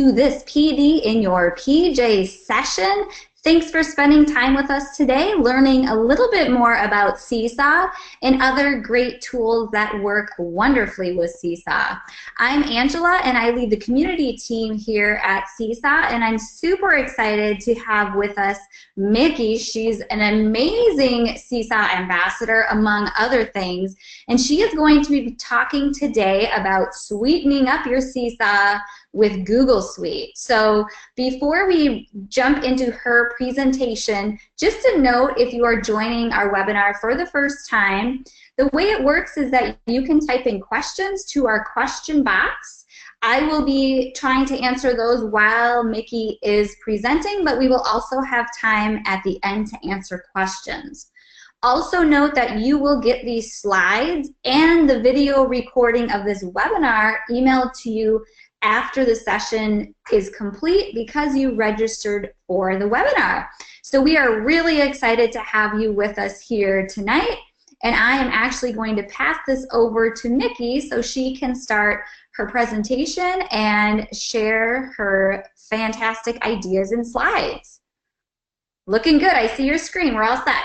to this PD in your PJ session. Thanks for spending time with us today, learning a little bit more about Seesaw and other great tools that work wonderfully with Seesaw. I'm Angela, and I lead the community team here at Seesaw, and I'm super excited to have with us Mickie. She's an amazing Seesaw ambassador, among other things, and she is going to be talking today about sweetening up your Seesaw with GSuite. So before we jump into her presentation, just a note, if you are joining our webinar for the first time, the way it works is that you can type in questions to our question box. I will be trying to answer those while Mickie is presenting, but we will also have time at the end to answer questions. Also note that you will get these slides and the video recording of this webinar emailed to you after the session is complete because you registered for the webinar. So we are really excited to have you with us here tonight, and I am actually going to pass this over to Mickie so she can start her presentation and share her fantastic ideas and slides. Looking good. I see your screen. We're all set.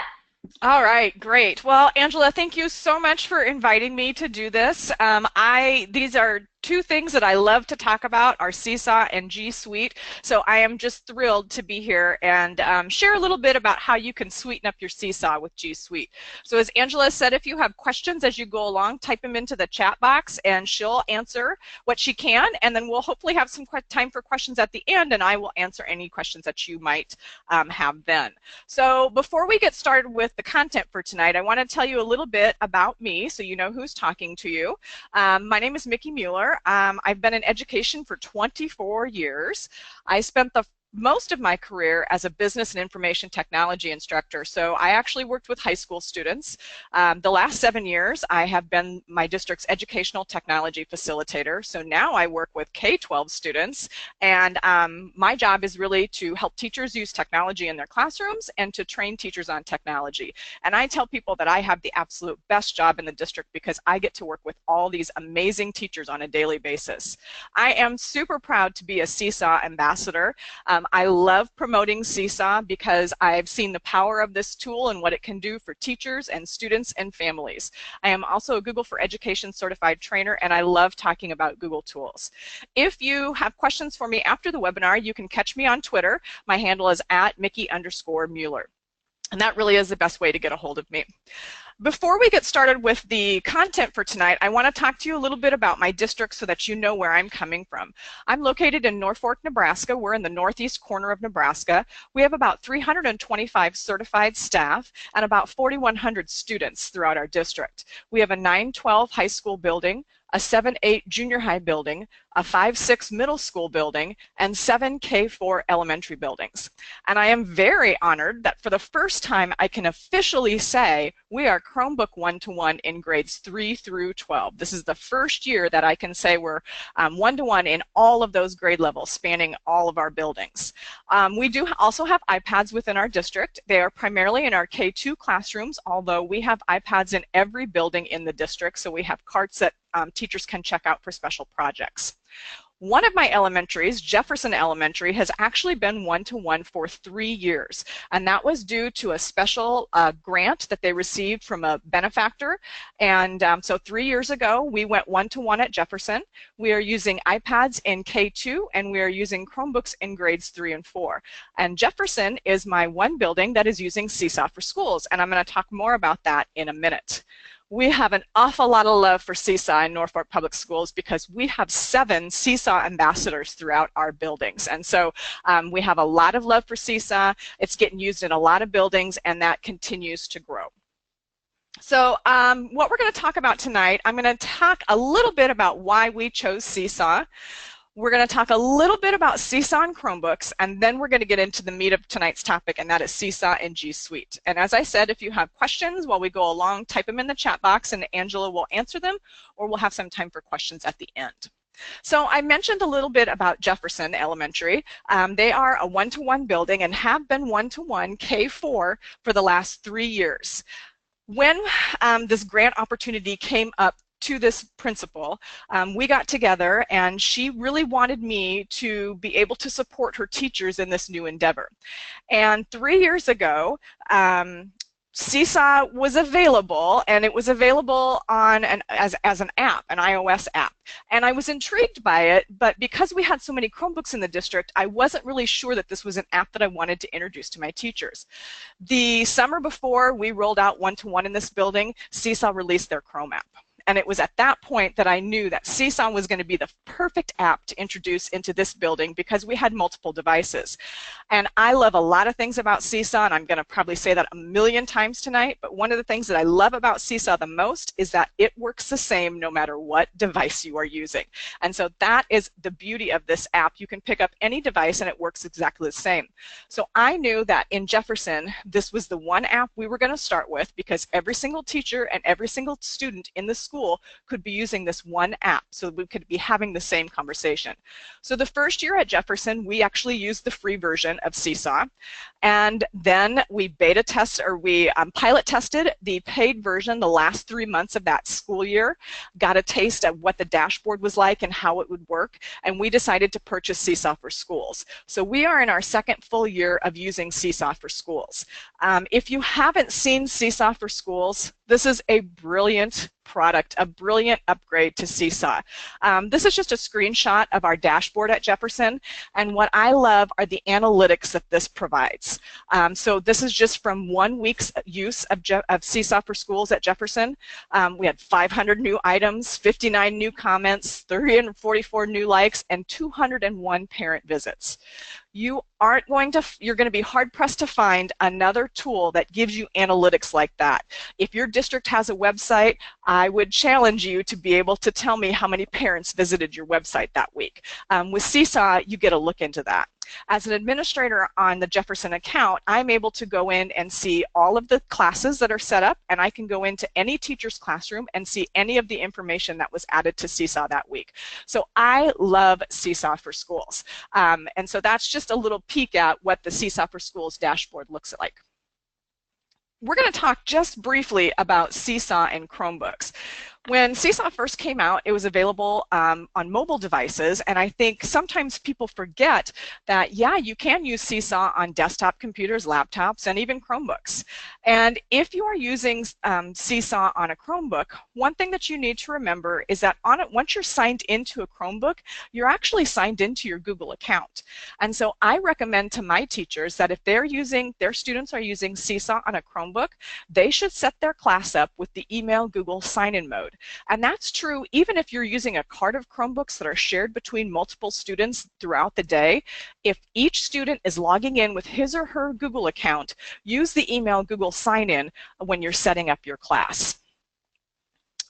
All right, great. Well, Angela, thank you so much for inviting me to do this. These are two things that I love to talk about, are Seesaw and GSuite. So I am just thrilled to be here and share a little bit about how you can sweeten up your Seesaw with GSuite. So as Angela said, if you have questions as you go along, type them into the chat box and she'll answer what she can, and then we'll hopefully have some time for questions at the end, and I will answer any questions that you might have then. So before we get started with the content for tonight, I want to tell you a little bit about me so you know who's talking to you. My name is Mickie Mueller. I've been in education for 24 years. I spent the most of my career as a business and information technology instructor. So I actually worked with high school students. The last 7 years, I have been my district's educational technology facilitator. So now I work with K-12 students, and my job is really to help teachers use technology in their classrooms and to train teachers on technology. And I tell people that I have the absolute best job in the district because I get to work with all these amazing teachers on a daily basis. I am super proud to be a Seesaw ambassador. I love promoting Seesaw because I've seen the power of this tool and what it can do for teachers and students and families. I am also a Google for Education certified trainer, and I love talking about Google tools. If you have questions for me after the webinar, you can catch me on Twitter. My handle is @Mickie_Mueller. And that really is the best way to get a hold of me. Before we get started with the content for tonight, I want to talk to you a little bit about my district so that you know where I'm coming from. I'm located in Norfolk, Nebraska. We're in the northeast corner of Nebraska. We have about 325 certified staff and about 4,100 students throughout our district. We have a 9-12 high school building, a 7-8 junior high building, a 5-6 middle school building, and 7 K-4 elementary buildings. And I am very honored that for the first time I can officially say we are Chromebook 1-to-1 in grades 3 through 12. This is the first year that I can say we're 1-to-1 in all of those grade levels, spanning all of our buildings. We do also have iPads within our district. They are primarily in our K-2 classrooms, although we have iPads in every building in the district, so we have carts that teachers can check out for special projects. One of my elementaries, Jefferson Elementary, has actually been 1-to-1 for 3 years, and that was due to a special grant that they received from a benefactor. And so 3 years ago, we went 1-to-1 at Jefferson. We are using iPads in K-2, and we are using Chromebooks in grades 3 and 4. And Jefferson is my one building that is using Seesaw for Schools, and I'm going to talk more about that in a minute. We have an awful lot of love for Seesaw in Norfolk Public Schools because we have 7 Seesaw ambassadors throughout our buildings. And so we have a lot of love for Seesaw. It's getting used in a lot of buildings, and that continues to grow. So what we're going to talk about tonight, I'm going to talk a little bit about why we chose Seesaw. We're going to talk a little bit about Seesaw and Chromebooks, and then we're going to get into the meat of tonight's topic, and that is Seesaw and GSuite. And as I said, if you have questions while we go along, type them in the chat box, and Angela will answer them, or we'll have some time for questions at the end. So I mentioned a little bit about Jefferson Elementary. They are a 1-to-1 building and have been 1-to-1 K-4 for the last 3 years. When this grant opportunity came up to this principal, we got together, and she really wanted me to be able to support her teachers in this new endeavor. And 3 years ago, Seesaw was available, and it was available on as an app, an iOS app. And I was intrigued by it, but because we had so many Chromebooks in the district, I wasn't really sure that this was an app that I wanted to introduce to my teachers. The summer before we rolled out one-to-one in this building, Seesaw released their Chrome app. And it was at that point that I knew that Seesaw was going to be the perfect app to introduce into this building because we had multiple devices. And I love a lot of things about Seesaw, and I'm going to probably say that a million times tonight, but one of the things that I love about Seesaw the most is that it works the same no matter what device you are using. And so that is the beauty of this app. You can pick up any device and it works exactly the same. So I knew that in Jefferson, this was the one app we were going to start with because every single teacher and every single student in the school could be using this one app, so we could be having the same conversation. So the first year at Jefferson, we actually used the free version of Seesaw, and then we beta test, or we pilot tested the paid version the last 3 months of that school year, got a taste of what the dashboard was like and how it would work, and we decided to purchase Seesaw for Schools. So we are in our second full year of using Seesaw for Schools. If you haven't seen Seesaw for Schools, this is a brilliant product, a brilliant upgrade to Seesaw. This is just a screenshot of our dashboard at Jefferson, and what I love are the analytics that this provides. So this is just from 1 week's use of Seesaw for Schools at Jefferson. We had 500 new items, 59 new comments, 344 new likes, and 201 parent visits. You're going to be hard-pressed to find another tool that gives you analytics like that. If your district has a website, I would challenge you to be able to tell me how many parents visited your website that week. With Seesaw, you get a look into that. As an administrator on the Jefferson account, I'm able to go in and see all of the classes that are set up, and I can go into any teacher's classroom and see any of the information that was added to Seesaw that week. So I love Seesaw for Schools. And so that's just a little peek at what the Seesaw for Schools dashboard looks like. We're going to talk just briefly about Seesaw and Chromebooks. When Seesaw first came out, it was available on mobile devices, and I think sometimes people forget that, yeah, you can use Seesaw on desktop computers, laptops, and even Chromebooks. And if you are using Seesaw on a Chromebook, one thing that you need to remember is that once you're signed into a Chromebook, you're actually signed into your Google account. And so I recommend to my teachers that if their students are using Seesaw on a Chromebook, they should set their class up with the email Google sign-in mode. And that's true even if you're using a cart of Chromebooks that are shared between multiple students throughout the day. If each student is logging in with his or her Google account, use the email Google sign-in when you're setting up your class.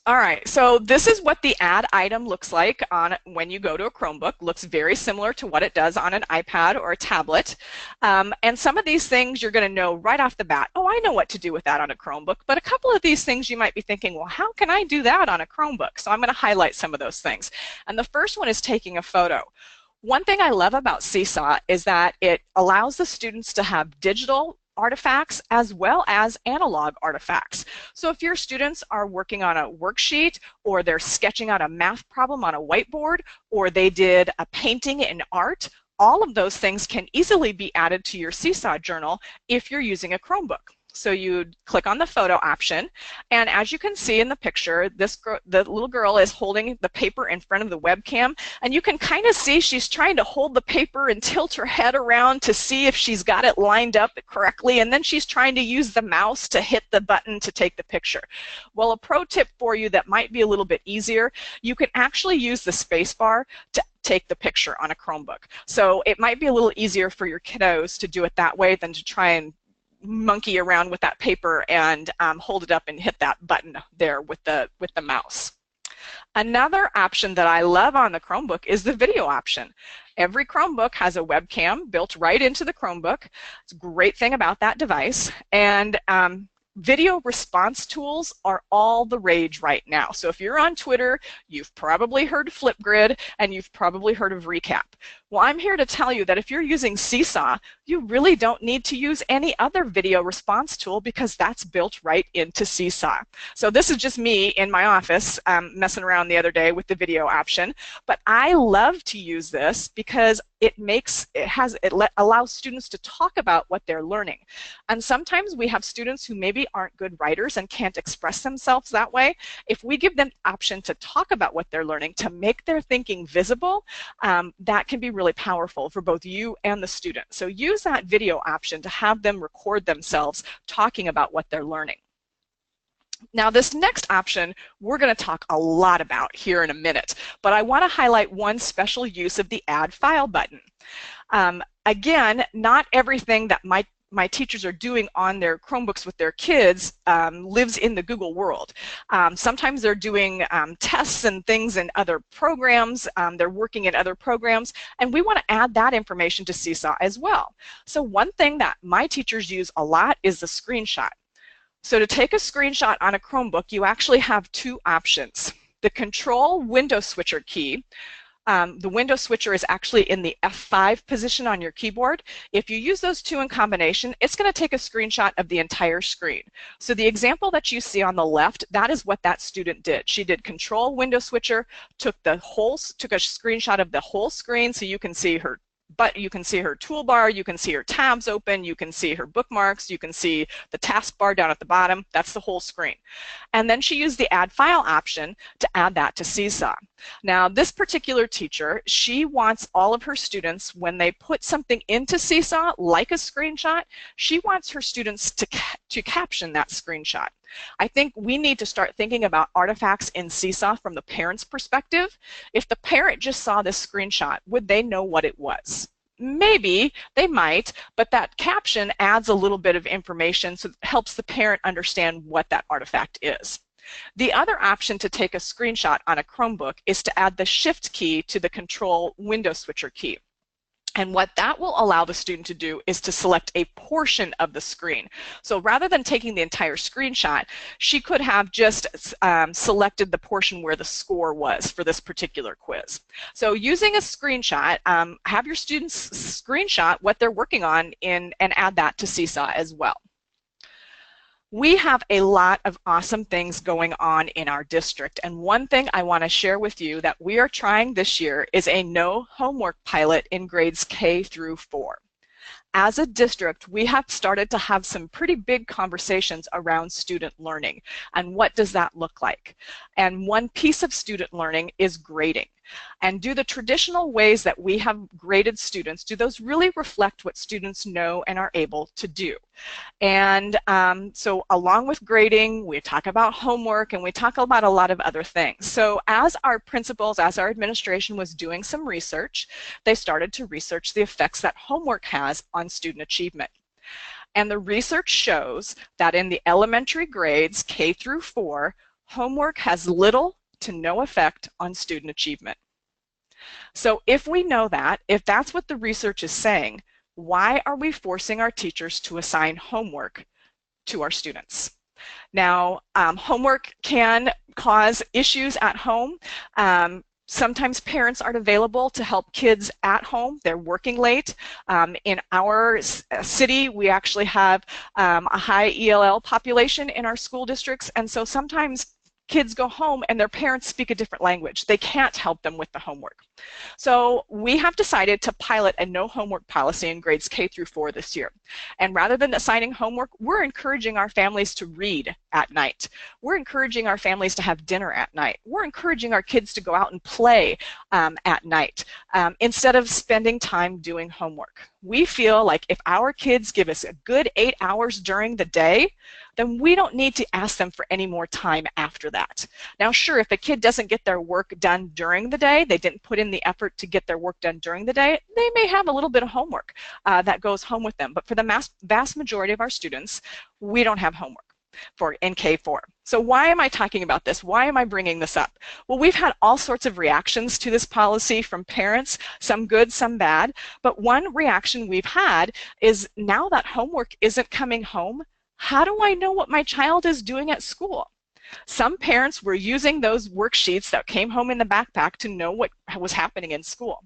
All right, so this is what the add item looks like when you go to a Chromebook. Looks very similar to what it does on an iPad or a tablet. And some of these things you're going to know right off the bat. Oh, I know what to do with that on a Chromebook. But a couple of these things you might be thinking, well, how can I do that on a Chromebook? So I'm going to highlight some of those things. And the first one is taking a photo. One thing I love about Seesaw is that it allows the students to have digital artifacts as well as analog artifacts. So if your students are working on a worksheet, or they're sketching out a math problem on a whiteboard, or they did a painting in art, all of those things can easily be added to your Seesaw journal if you're using a Chromebook. So you'd click on the photo option, and as you can see in the picture, the little girl is holding the paper in front of the webcam, and you can kind of see she's trying to hold the paper and tilt her head around to see if she's got it lined up correctly, and then she's trying to use the mouse to hit the button to take the picture. Well, a pro tip for you that might be a little bit easier, you can actually use the space bar to take the picture on a Chromebook. So it might be a little easier for your kiddos to do it that way than to try and monkey around with that paper and hold it up and hit that button there with the mouse. Another option that I love on the Chromebook is the video option. Every Chromebook has a webcam built right into the Chromebook. It's a great thing about that device. And video response tools are all the rage right now. So if you're on Twitter, you've probably heard of Flipgrid, and you've probably heard of Recap. Well, I'm here to tell you that if you're using Seesaw, you really don't need to use any other video response tool because that's built right into Seesaw. So this is just me in my office messing around the other day with the video option, but I love to use this because it allows students to talk about what they're learning. And sometimes we have students who maybe aren't good writers and can't express themselves that way. If we give them the option to talk about what they're learning, to make their thinking visible, that can be really powerful for both you and the student. So use that video option to have them record themselves talking about what they're learning. Now, this next option we're going to talk a lot about here in a minute, but I want to highlight one special use of the Add File button. Again, not everything that my teachers are doing on their Chromebooks with their kids lives in the Google world. Sometimes they're doing tests and things in other programs, they're working in other programs, and we want to add that information to Seesaw as well. So one thing that my teachers use a lot is the screenshot. So to take a screenshot on a Chromebook, you actually have two options. The Control Window Switcher key. The window switcher is actually in the F5 position on your keyboard. If you use those two in combination, it's going to take a screenshot of the entire screen. So the example that you see on the left, that is what that student did. She did Control Window Switcher, took a screenshot of the whole screen, so you can see her. But you can see her toolbar, you can see her tabs open, you can see her bookmarks, you can see the taskbar down at the bottom. That's the whole screen. And then she used the Add File option to add that to Seesaw. Now, this particular teacher, she wants all of her students, when they put something into Seesaw, like a screenshot, she wants her students to caption that screenshot. I think we need to start thinking about artifacts in Seesaw from the parent's perspective. If the parent just saw this screenshot, would they know what it was? Maybe, they might, but that caption adds a little bit of information, so it helps the parent understand what that artifact is. The other option to take a screenshot on a Chromebook is to add the Shift key to the Control Window Switcher key. And what that will allow the student to do is to select a portion of the screen. So rather than taking the entire screenshot, she could have just selected the portion where the score was for this particular quiz. So using a screenshot, have your students screenshot what they're working on and add that to Seesaw as well. We have a lot of awesome things going on in our district, and one thing I want to share with you that we are trying this year is a no homework pilot in grades K through 4. As a district, we have started to have some pretty big conversations around student learning and what does that look like. And one piece of student learning is grading. And do the traditional ways that we have graded students, do those really reflect what students know and are able to do? And so along with grading, we talk about homework and we talk about a lot of other things. So as our principals, as our administration was doing some research, they started to research the effects that homework has on student achievement. And the research shows that in the elementary grades, K through 4, homework has little to no effect on student achievement. So if we know that, if that's what the research is saying, why are we forcing our teachers to assign homework to our students? Now, homework can cause issues at home. Sometimes parents aren't available to help kids at home. They're working late. In our city, we actually have a high ELL population in our school districts, and so sometimes kids go home and their parents speak a different language. They can't help them with the homework. So we have decided to pilot a no homework policy in grades K through 4 this year. And rather than assigning homework, we're encouraging our families to read at night. We're encouraging our families to have dinner at night. We're encouraging our kids to go out and play at night instead of spending time doing homework. We feel like if our kids give us a good 8 hours during the day, then we don't need to ask them for any more time after that. Now, sure, if a kid doesn't get their work done during the day, they didn't put in the effort to get their work done during the day, they may have a little bit of homework that goes home with them. But for the vast majority of our students, we don't have homework in K4. So why am I talking about this? Why am I bringing this up? Well, we've had all sorts of reactions to this policy from parents, some good, some bad. But one reaction we've had is now that homework isn't coming home, how do I know what my child is doing at school? Some parents were using those worksheets that came home in the backpack to know what was happening in school.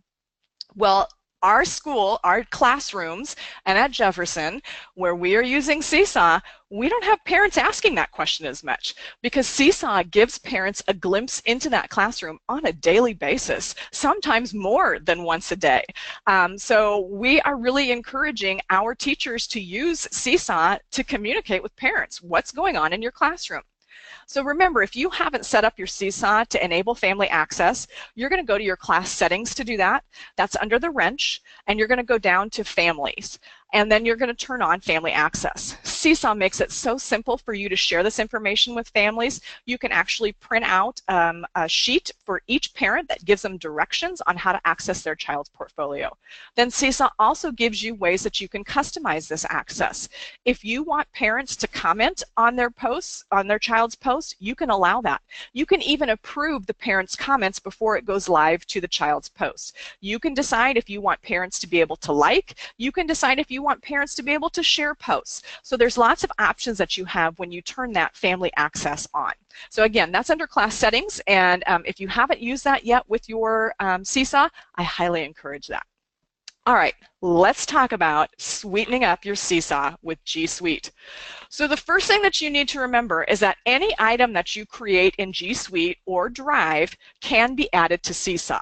Well, our school, our classrooms, and at Jefferson, where we are using Seesaw, we don't have parents asking that question as much because Seesaw gives parents a glimpse into that classroom on a daily basis, sometimes more than once a day. So we are really encouraging our teachers to use Seesaw to communicate with parents what's going on in your classroom. So remember, if you haven't set up your Seesaw to enable family access, you're going to go to your class settings to do that. That's under the wrench, and you're going to go down to families. And then you're going to turn on family access. Seesaw makes it so simple for you to share this information with families. You can actually print out a sheet for each parent that gives them directions on how to access their child's portfolio. Then Seesaw also gives you ways that you can customize this access. If you want parents to comment on their posts, on their child's posts, you can allow that. You can even approve the parents' comments before it goes live to the child's post. You can decide if you want parents to be able to like. You can decide if you want parents to be able to share posts. So there's lots of options that you have when you turn that family access on. So again, that's under class settings, and if you haven't used that yet with your Seesaw, I highly encourage that. All right, let's talk about sweetening up your Seesaw with GSuite. So the first thing that you need to remember is that any item that you create in GSuite or Drive can be added to Seesaw.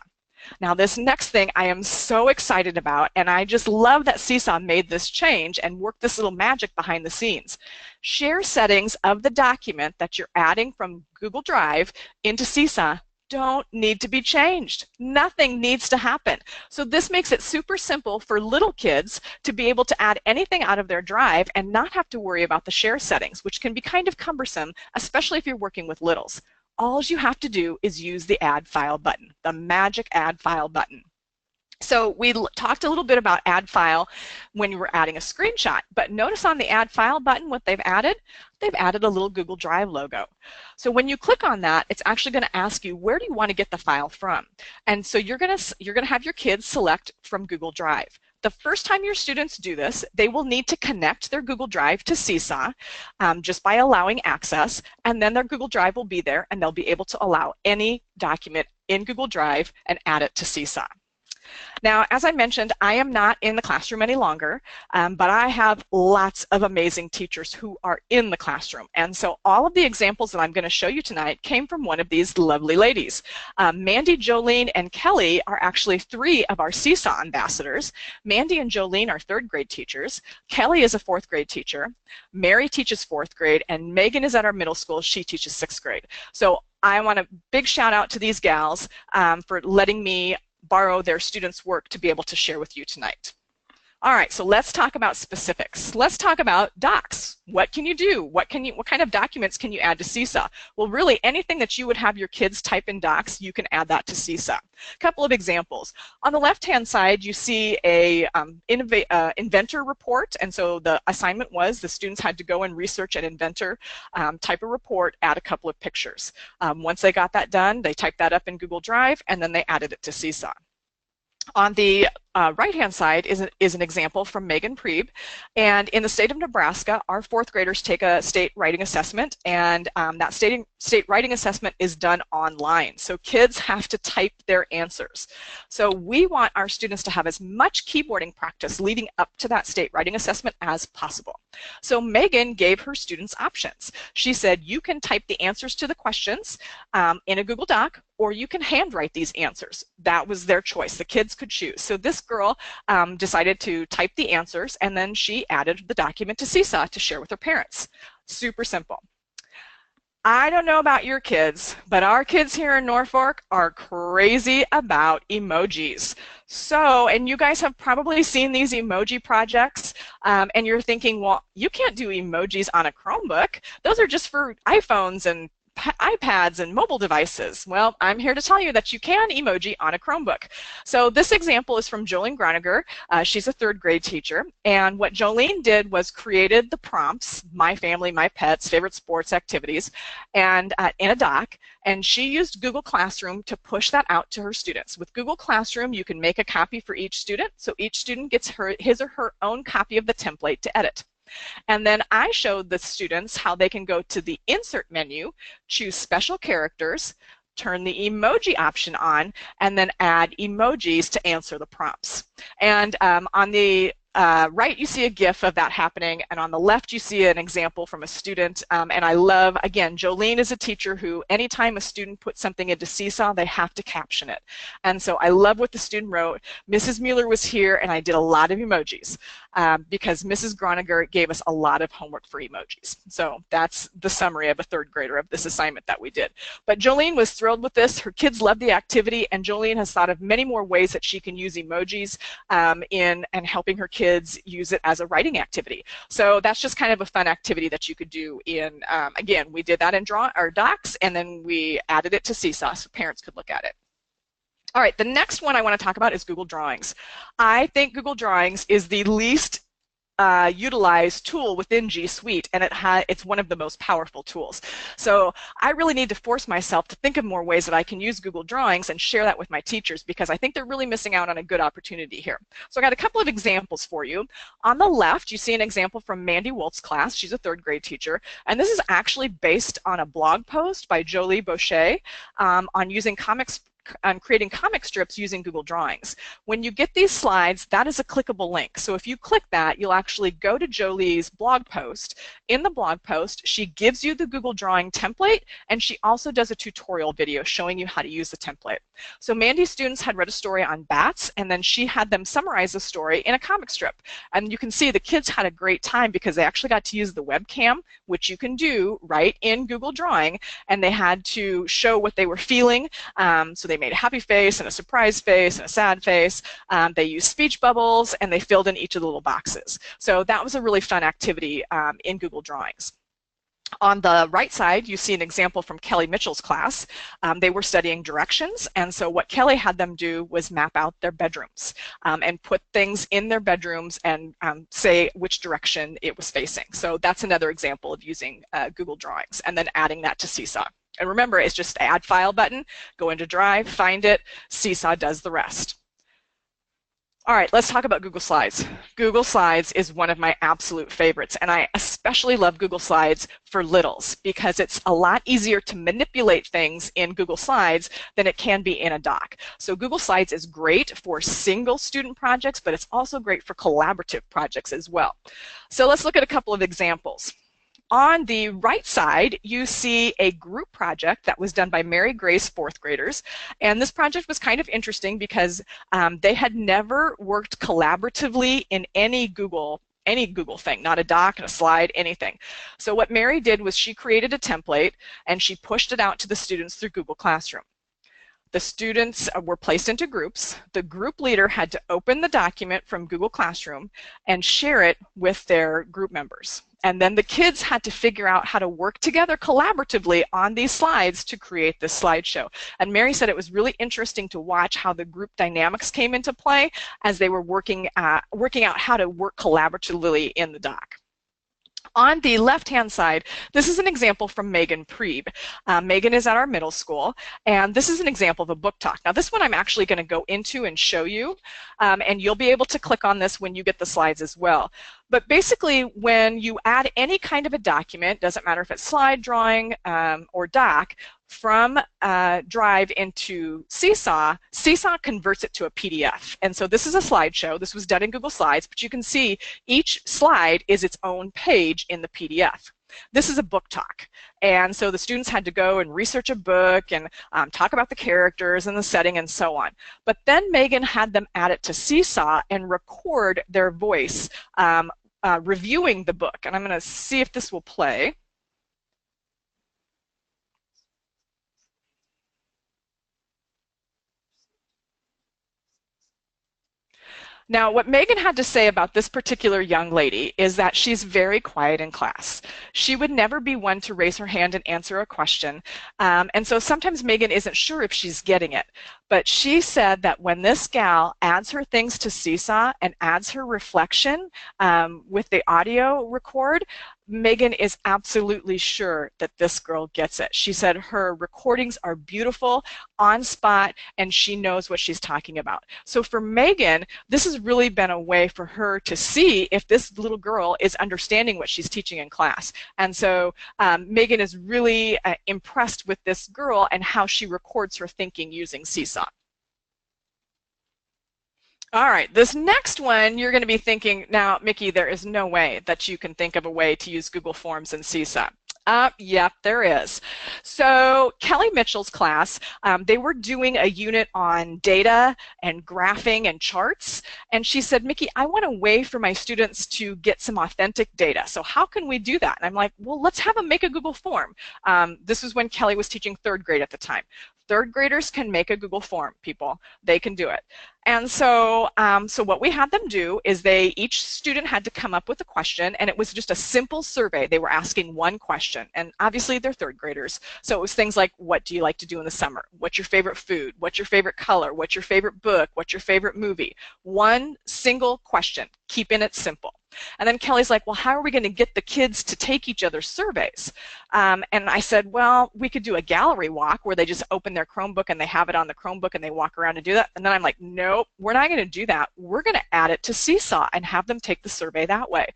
Now this next thing I am so excited about, and I just love that Seesaw made this change and worked this little magic behind the scenes. Share settings of the document that you're adding from Google Drive into Seesaw don't need to be changed. Nothing needs to happen. So this makes it super simple for little kids to be able to add anything out of their drive and not have to worry about the share settings, which can be kind of cumbersome, especially if you're working with littles. All you have to do is use the Add File button, the magic Add File button. So we talked a little bit about Add File when you were adding a screenshot, but notice on the Add File button what they've added? They've added a little Google Drive logo. So when you click on that, it's actually going to ask you, where do you want to get the file from? And so you're going to have your kids select from Google Drive. The first time your students do this, they will need to connect their Google Drive to Seesaw just by allowing access, and then their Google Drive will be there, and they'll be able to allow any document in Google Drive and add it to Seesaw. Now, as I mentioned, I am not in the classroom any longer, but I have lots of amazing teachers who are in the classroom. And so all of the examples that I'm going to show you tonight came from one of these lovely ladies. Mandy, Jolene, and Kelly are actually 3 of our Seesaw ambassadors. Mandy and Jolene are 3rd grade teachers. Kelly is a 4th grade teacher. Mary teaches 4th grade, and Megan is at our middle school. She teaches 6th grade. So I want a big shout out to these gals for letting me borrow their students' work to be able to share with you tonight. All right, so let's talk about specifics. Let's talk about docs. What can you do? What kind of documents can you add to Seesaw? Well, really anything that you would have your kids type in docs, you can add that to Seesaw. A couple of examples. On the left-hand side, you see a inventor report, and so the assignment was the students had to go and research an inventor, type a report, add a couple of pictures. Once they got that done, they typed that up in Google Drive, and then they added it to Seesaw. On the right-hand side is an example from Megan Prieb, and in the state of Nebraska, our 4th graders take a state writing assessment, and that state writing assessment is done online. So kids have to type their answers. So we want our students to have as much keyboarding practice leading up to that state writing assessment as possible. So Megan gave her students options. She said, you can type the answers to the questions in a Google Doc, or you can handwrite these answers. That was their choice. The kids could choose. So this girl decided to type the answers, and then she added the document to Seesaw to share with her parents. Super simple. I don't know about your kids, but our kids here in Norfolk are crazy about emojis. So, and you guys have probably seen these emoji projects, and you're thinking, well, you can't do emojis on a Chromebook. Those are just for iPhones and iPads and mobile devices. Well, I'm here to tell you that you can emoji on a Chromebook. So this example is from Jolene Groniger. She's a 3rd grade teacher, and what Jolene did was created the prompts, my family, my pets, favorite sports activities, and in a doc, and she used Google Classroom to push that out to her students. With Google Classroom, you can make a copy for each student, so each student gets his or her own copy of the template to edit. And then I showed the students how they can go to the Insert menu, choose Special Characters, turn the emoji option on, and then add emojis to answer the prompts. And on the right, you see a GIF of that happening, and on the left, you see an example from a student. And I love, again, Jolene is a teacher who, anytime a student puts something into Seesaw, they have to caption it. And so I love what the student wrote. Mrs. Mueller was here, and I did a lot of emojis because Mrs. Groniger gave us a lot of homework for emojis. So that's the summary of a third grader of this assignment that we did. But Jolene was thrilled with this. Her kids loved the activity, and Jolene has thought of many more ways that she can use emojis in and helping her kids use it as a writing activity. So that's just kind of a fun activity that you could do in, again, we did that in Docs, and then we added it to Seesaw so parents could look at it. All right, the next one I want to talk about is Google Drawings. I think Google Drawings is the least utilized tool within GSuite, and it's one of the most powerful tools. So I really need to force myself to think of more ways that I can use Google Drawings and share that with my teachers, because I think they're really missing out on a good opportunity here. So I got a couple of examples for you. On the left, you see an example from Mandy Wolt's class. She's a third grade teacher, and this is actually based on a blog post by Jolie Boucher on creating comic strips using Google Drawings. When you get these slides, that is a clickable link. So if you click that, you'll actually go to Jolie's blog post. In the blog post, she gives you the Google Drawing template, and she also does a tutorial video showing you how to use the template. So Mandy's students had read a story on bats, and then she had them summarize the story in a comic strip. And you can see the kids had a great time because they actually got to use the webcam, which you can do right in Google Drawing, and they had to show what they were feeling. So they made a happy face and a surprise face and a sad face. They used speech bubbles, and they filled in each of the little boxes. So that was a really fun activity in Google Drawings. On the right side, you see an example from Kelly Mitchell's class. They were studying directions, and so what Kelly had them do was map out their bedrooms and put things in their bedrooms and say which direction it was facing. So that's another example of using Google Drawings and then adding that to Seesaw. And remember, it's just the Add File button. Go into Drive, find it. Seesaw does the rest. All right, let's talk about Google Slides. Google Slides is one of my absolute favorites, and I especially love Google Slides for littles because it's a lot easier to manipulate things in Google Slides than it can be in a doc. So Google Slides is great for single student projects, but it's also great for collaborative projects as well. So let's look at a couple of examples. On the right side, you see a group project that was done by Mary Gray's fourth graders. And this project was kind of interesting because they had never worked collaboratively in any Google thing, not a doc, a slide, anything. So what Mary did was she created a template and she pushed it out to the students through Google Classroom. The students were placed into groups. The group leader had to open the document from Google Classroom and share it with their group members. And then the kids had to figure out how to work together collaboratively on these slides to create this slideshow. And Mary said it was really interesting to watch how the group dynamics came into play as they were working out how to work collaboratively in the doc. On the left-hand side, this is an example from Megan Preeb. Megan is at our middle school, and this is an example of a book talk. Now, this one I'm actually going to go into and show you, and you'll be able to click on this when you get the slides as well. But basically, when you add any kind of a document, doesn't matter if it's slide, drawing, or doc, from Drive into Seesaw, Seesaw converts it to a PDF. And so this is a slideshow. This was done in Google Slides, but you can see each slide is its own page in the PDF. This is a book talk. And so the students had to go and research a book and talk about the characters and the setting and so on. But then Megan had them add it to Seesaw and record their voice reviewing the book. And I'm going to see if this will play. Now, what Megan had to say about this particular young lady is that she's very quiet in class. She would never be one to raise her hand and answer a question, and so sometimes Megan isn't sure if she's getting it. But she said that when this gal adds her things to Seesaw and adds her reflection with the audio record, Megan is absolutely sure that this girl gets it. She said her recordings are beautiful, on spot, and she knows what she's talking about. So for Megan, this has really been a way for her to see if this little girl is understanding what she's teaching in class. And so Megan is really impressed with this girl and how she records her thinking using Seesaw. All right, this next one, you're going to be thinking, now, Mickie, there is no way that you can think of a way to use Google Forms and Seesaw. Yep, there is. So Kelly Mitchell's class, they were doing a unit on data and graphing and charts. And she said, Mickie, I want a way for my students to get some authentic data. So how can we do that? And I'm like, well, let's have them make a Google form. This was when Kelly was teaching third grade at the time. Third graders can make a Google form, people. They can do it. And so, so what we had them do is each student had to come up with a question, and it was just a simple survey. They were asking one question, and obviously they're third graders. So it was things like, what do you like to do in the summer? What's your favorite food? What's your favorite color? What's your favorite book? What's your favorite movie? One single question, keeping it simple. And then Kelly's like, well, how are we going to get the kids to take each other's surveys? And I said, well, we could do a gallery walk where they just open their Chromebook and they have it on the Chromebook and they walk around and do that. And then I'm like, nope, we're not going to do that. We're going to add it to Seesaw and have them take the survey that way.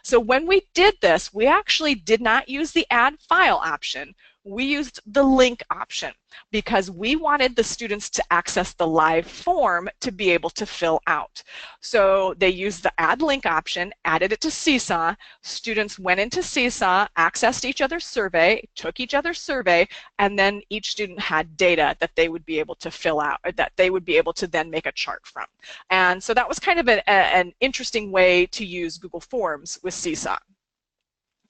So when we did this, we actually did not use the add file option. We used the link option because we wanted the students to access the live form to be able to fill out. So they used the add link option, added it to Seesaw. Students went into Seesaw, accessed each other's survey, took each other's survey, and then each student had data that they would be able to fill out, or that they would be able to then make a chart from. And so that was kind of an interesting way to use Google Forms with Seesaw.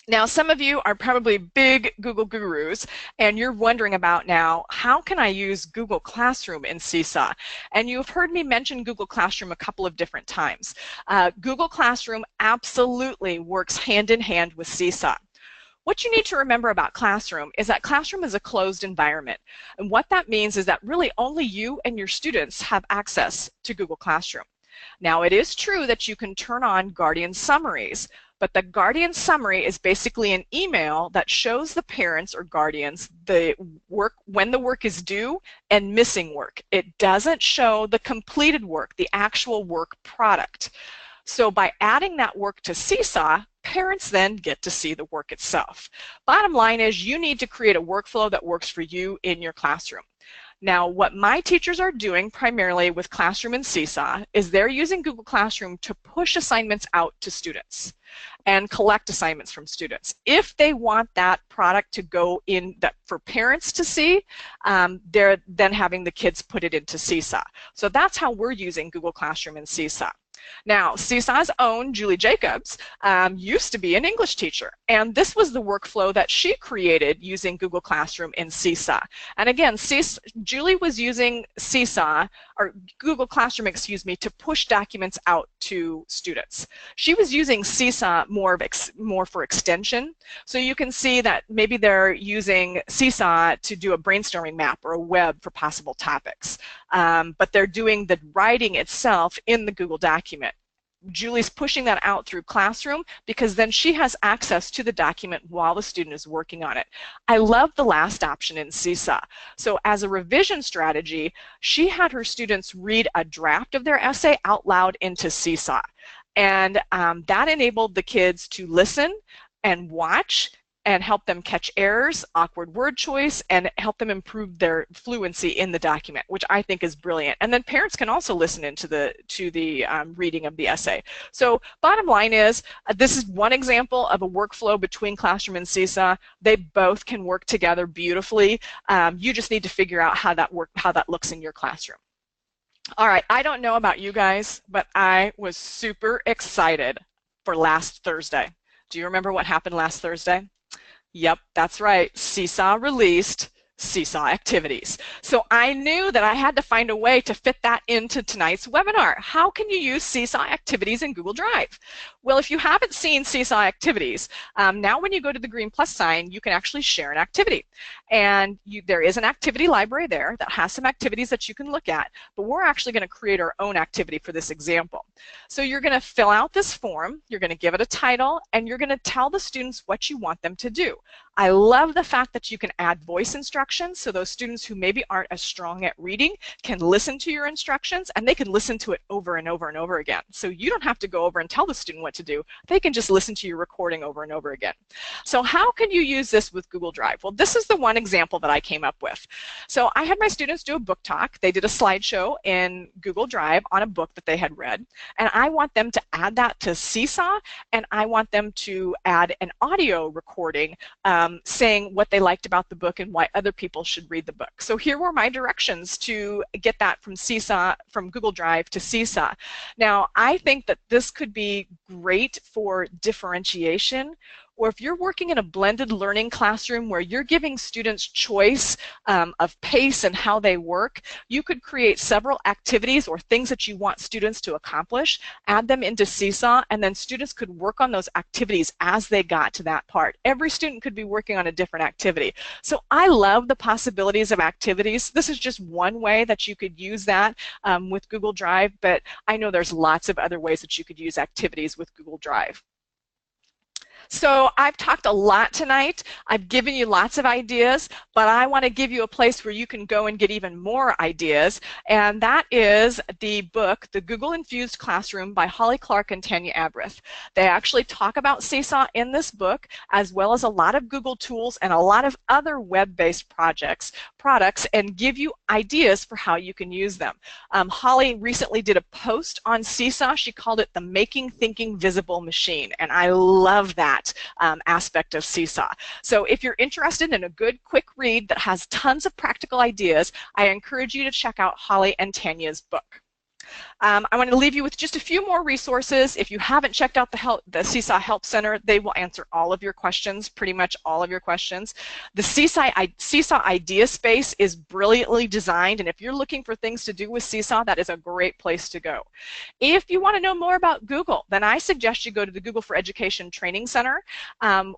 Now, some of you are probably big Google gurus, and you're wondering about now, how can I use Google Classroom in Seesaw? And you've heard me mention Google Classroom a couple of different times. Google Classroom absolutely works hand in hand with Seesaw. What you need to remember about Classroom is that Classroom is a closed environment. And what that means is that really only you and your students have access to Google Classroom. Now, it is true that you can turn on Guardian Summaries, but the Guardian Summary is basically an email that shows the parents or guardians the work, when the work is due, and missing work. It doesn't show the completed work, the actual work product. So by adding that work to Seesaw, parents then get to see the work itself. Bottom line is you need to create a workflow that works for you in your classroom. Now, what my teachers are doing primarily with Classroom and Seesaw is they're using Google Classroom to push assignments out to students and collect assignments from students. If they want that product to go in for parents to see, they're then having the kids put it into Seesaw. So that's how we're using Google Classroom and Seesaw. Now, Seesaw's own Julie Jacobs used to be an English teacher, and this was the workflow that she created using Google Classroom and Seesaw. And again, Julie was using Seesaw, or Google Classroom, excuse me, to push documents out to students. She was using Seesaw more for extension. So you can see that maybe they're using Seesaw to do a brainstorming map or a web for possible topics. But they're doing the writing itself in the Google document. Julie's pushing that out through Classroom because then she has access to the document while the student is working on it. I love the last option in Seesaw. So as a revision strategy, she had her students read a draft of their essay out loud into Seesaw. And that enabled the kids to listen and watch and help them catch errors, awkward word choice, and help them improve their fluency in the document, which I think is brilliant. And then parents can also listen into the reading of the essay. So bottom line is, this is one example of a workflow between Classroom and Seesaw. They both can work together beautifully. You just need to figure out how that looks in your classroom. All right, I don't know about you guys, but I was super excited for last Thursday. Do you remember what happened last Thursday? Yep, that's right. Seesaw released Seesaw activities. So I knew that I had to find a way to fit that into tonight's webinar. How can you use Seesaw activities in Google Drive? Well, if you haven't seen Seesaw activities, now when you go to the green plus sign, you can actually share an activity. And there is an activity library there that has some activities that you can look at, but we're actually going to create our own activity for this example. So you're going to fill out this form, you're going to give it a title, and you're going to tell the students what you want them to do. I love the fact that you can add voice instructions, so those students who maybe aren't as strong at reading can listen to your instructions, and they can listen to it over and over and over again. So you don't have to go over and tell the student what to do. They can just listen to your recording over and over again. So how can you use this with Google Drive? Well, this is the one example that I came up with. So I had my students do a book talk. They did a slideshow in Google Drive on a book that they had read, and I want them to add that to Seesaw, and I want them to add an audio recording saying what they liked about the book and why other people should read the book. So here were my directions to get that from Seesaw, from Google Drive to Seesaw. Now, I think that this could be great for differentiation, or if you're working in a blended learning classroom where you're giving students choice of pace and how they work, you could create several activities or things that you want students to accomplish, add them into Seesaw, and then students could work on those activities as they got to that part. Every student could be working on a different activity. So I love the possibilities of activities. This is just one way that you could use that with Google Drive, but I know there's lots of other ways that you could use activities with Google Drive. So I've talked a lot tonight. I've given you lots of ideas, but I want to give you a place where you can go and get even more ideas, and that is the book, The Google Infused Classroom by Holly Clark and Tanya Abrith. They actually talk about Seesaw in this book, as well as a lot of Google tools and a lot of other web-based products, and give you ideas for how you can use them. Holly recently did a post on Seesaw. She called it the Making Thinking Visible Machine, and I love that aspect of Seesaw. So if you're interested in a good quick read that has tons of practical ideas, I encourage you to check out Holly and Tanya's book. I want to leave you with just a few more resources. If you haven't checked out the Seesaw Help Center, they will answer all of your questions, pretty much all of your questions. The Seesaw Idea Space is brilliantly designed, and if you're looking for things to do with Seesaw, that is a great place to go. If you want to know more about Google, then I suggest you go to the Google for Education Training Center,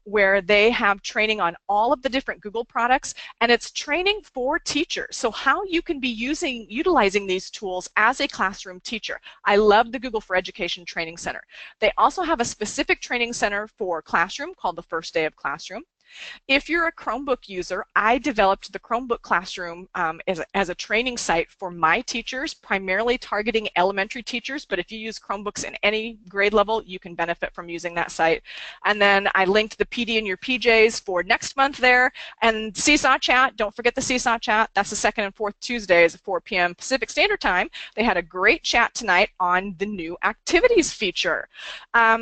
where they have training on all of the different Google products, and it's training for teachers. So how you can be utilizing these tools as a classroom teacher. I love the Google for Education Training Center. They also have a specific training center for classroom called the First Day of Classroom. If you're a Chromebook user, I developed the Chromebook Classroom as a training site for my teachers, primarily targeting elementary teachers, but if you use Chromebooks in any grade level, you can benefit from using that site. And then I linked the PD in your PJs for next month there, and Seesaw Chat, don't forget the Seesaw Chat, that's the second and fourth Tuesdays at 4 p.m. Pacific Standard Time. They had a great chat tonight on the new activities feature.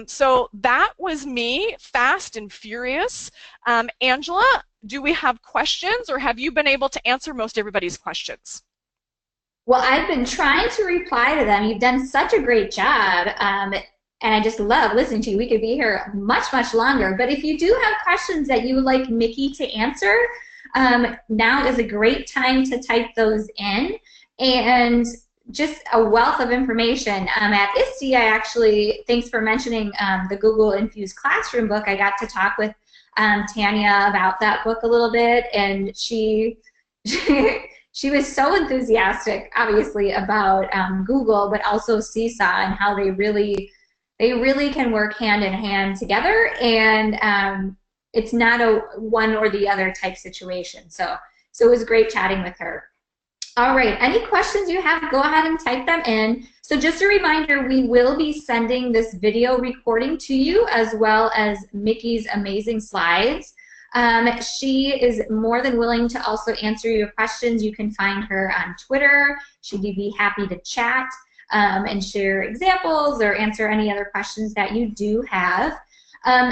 So that was me, fast and furious. Angela, do we have questions, or have you been able to answer most everybody's questions? Well, I've been trying to reply to them. You've done such a great job, and I just love listening to you. We could be here much, much longer. But if you do have questions that you would like Mickie to answer, now is a great time to type those in. And just a wealth of information. At ISTE, I actually, thanks for mentioning the Google Infused Classroom book, I got to talk with Tanya about that book a little bit, and she was so enthusiastic, obviously, about Google, but also Seesaw and how they really can work hand in hand together, and it's not a one or the other type situation. So it was great chatting with her. All right, any questions you have, go ahead and type them in. So just a reminder, we will be sending this video recording to you, as well as Mickie's amazing slides. She is more than willing to also answer your questions. You can find her on Twitter. She'd be happy to chat and share examples or answer any other questions that you do have.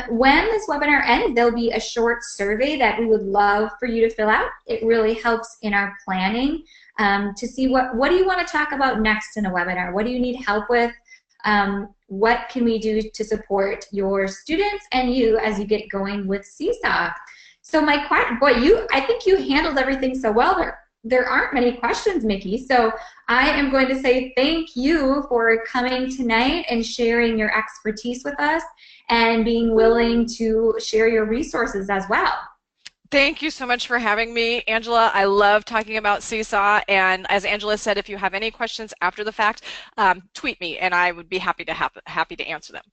When this webinar ends, there'll be a short survey that we would love for you to fill out. It really helps in our planning to see what do you want to talk about next in a webinar? What do you need help with? What can we do to support your students and you as you get going with Seesaw? So I think you handled everything so well. There aren't many questions, Mickie. So I am going to say thank you for coming tonight and sharing your expertise with us and being willing to share your resources as well. Thank you so much for having me, Angela. I love talking about Seesaw. And as Angela said, if you have any questions after the fact, tweet me and I would be happy to answer them.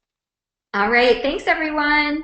All right. Thanks, everyone.